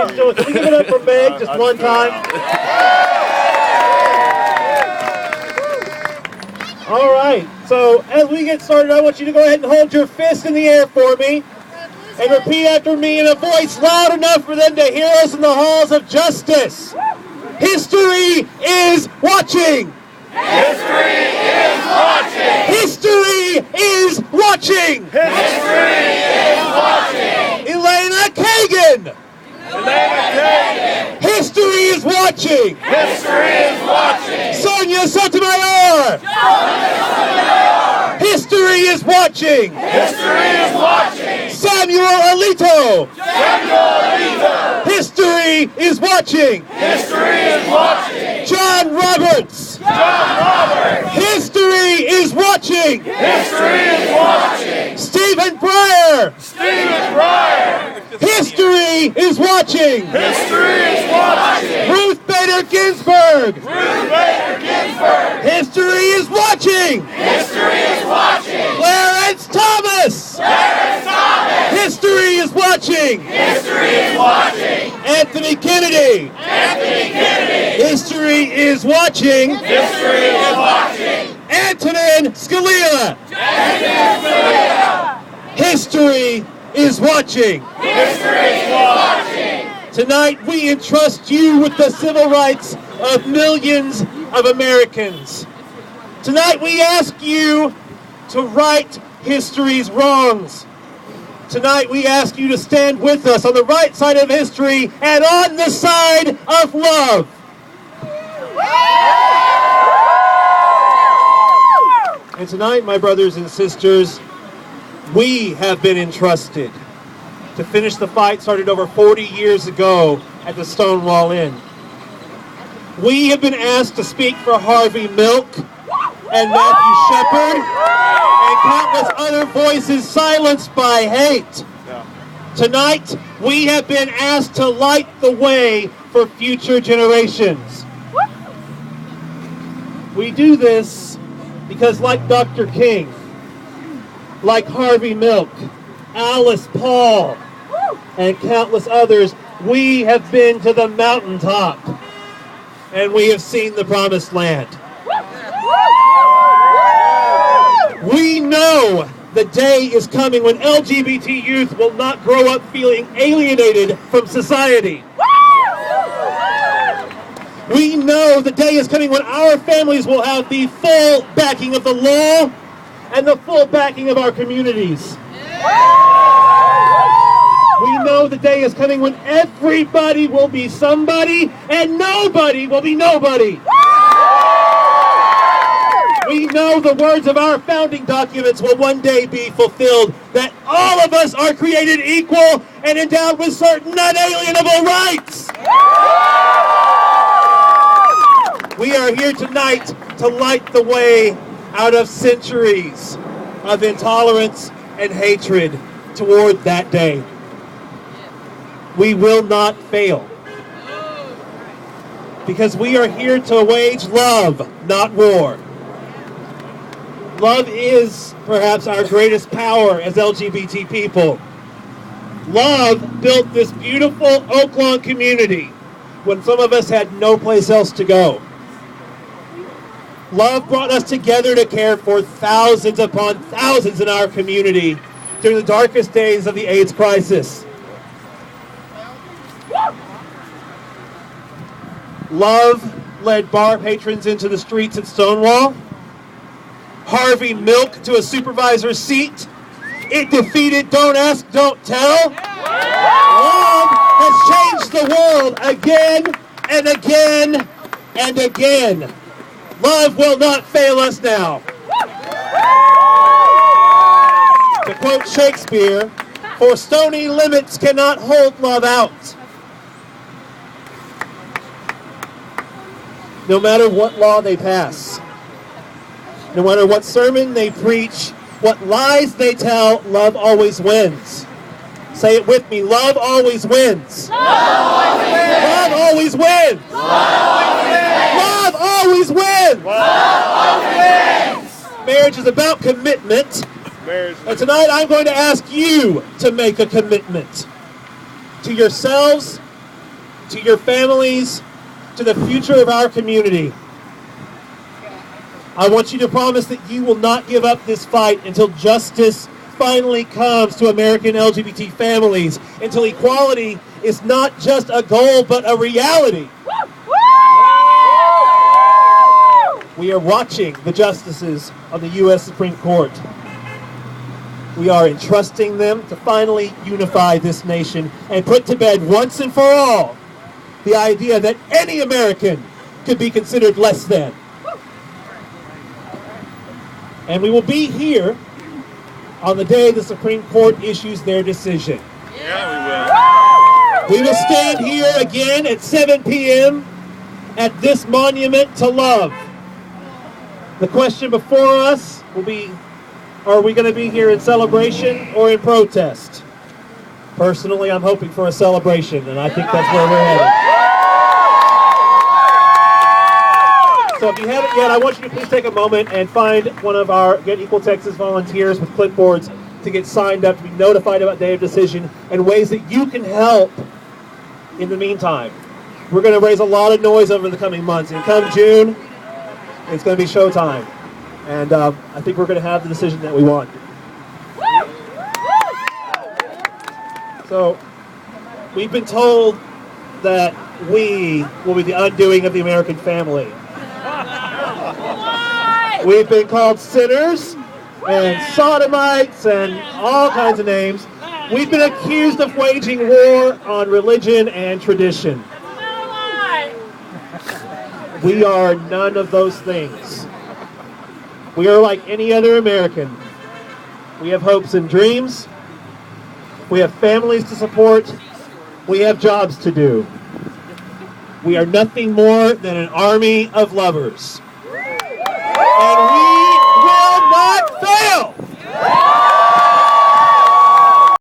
ladies and gentlemen. Can we give it up for Meg just one time? All right, so as we get started, I want you to go ahead and hold your fist in the air for me and repeat after me in a voice loud enough for them to hear us in the halls of justice. History is watching. History is watching. History is watching. History is watching. Elena Kagan. Elena Kagan. History is watching. History is watching. Sonia Sotomayor. History is watching. History is watching. Samuel Alito. Samuel Alito. History is watching. History is watching. John Roberts. John Roberts. History is watching. History is watching. Stephen Breyer. Stephen Breyer. History is watching. History is watching. Ruth Bader Ginsburg. Ruth Bader Ginsburg. History is watching. History is watching. Clarence Thomas. Clarence Thomas. History is watching. History is watching. Anthony Kennedy. Anthony Kennedy. History is watching. History is watching. Antonin Scalia. Antonin Scalia. History is watching. History is watching. Tonight we entrust you with the civil rights of millions of Americans. Tonight we ask you to right history's wrongs. Tonight we ask you to stand with us on the right side of history and on the side of love. And tonight, my brothers and sisters, we have been entrusted to finish the fight started over 40 years ago at the Stonewall Inn. We have been asked to speak for Harvey Milk and Matthew Shepard and countless other voices silenced by hate. Tonight, we have been asked to light the way for future generations. We do this because, like Dr. King, like Harvey Milk, Alice Paul, and countless others, we have been to the mountaintop and we have seen the promised land. We know the day is coming when LGBT youth will not grow up feeling alienated from society. We know the day is coming when our families will have the full backing of the law and the full backing of our communities. We know the day is coming when everybody will be somebody and nobody will be nobody. We know the words of our founding documents will one day be fulfilled, that all of us are created equal and endowed with certain unalienable rights. We are here tonight to light the way out of centuries of intolerance and hatred toward that day. We will not fail, because we are here to wage love, not war. Love is perhaps our greatest power as LGBT people. Love built this beautiful Oaklawn community when some of us had no place else to go. Love brought us together to care for thousands upon thousands in our community during the darkest days of the AIDS crisis. Love led bar patrons into the streets at Stonewall. Harvey Milk to a supervisor's seat. It defeated Don't Ask, Don't Tell. Love has changed the world again and again and again. Love will not fail us now. To quote Shakespeare, for stony limits cannot hold love out. No matter what law they pass, no matter what sermon they preach, what lies they tell, love always wins. Say it with me, love always wins. Love always wins. Love always wins. Love always wins. Marriage is about commitment. And tonight I'm going to ask you to make a commitment to yourselves to your families, to the future of our community. I want you to promise that you will not give up this fight until justice finally comes to American LGBT families, until equality is not just a goal but a reality. We are watching the justices of the U.S. Supreme Court. We are entrusting them to finally unify this nation and put to bed once and for all the idea that any American could be considered less than. And we will be here on the day the Supreme Court issues their decision. Yeah, we will stand here again at 7 p.m. at this monument to love. The question before us will be, are we going to be here in celebration or in protest? Personally, I'm hoping for a celebration, and I think that's where we're headed. So if you haven't yet, I want you to please take a moment and find one of our GetEQUAL Texas volunteers with clipboards to get signed up, to be notified about day of decision, and ways that you can help in the meantime. We're going to raise a lot of noise over the coming months, and come June, it's going to be showtime. And I think we're going to have the decision that we want. So we've been told that we will be the undoing of the American family. We've been called sinners and sodomites and all kinds of names. We've been accused of waging war on religion and tradition. We are none of those things. We are like any other American. We have hopes and dreams. We have families to support. We have jobs to do. We are nothing more than an army of lovers. And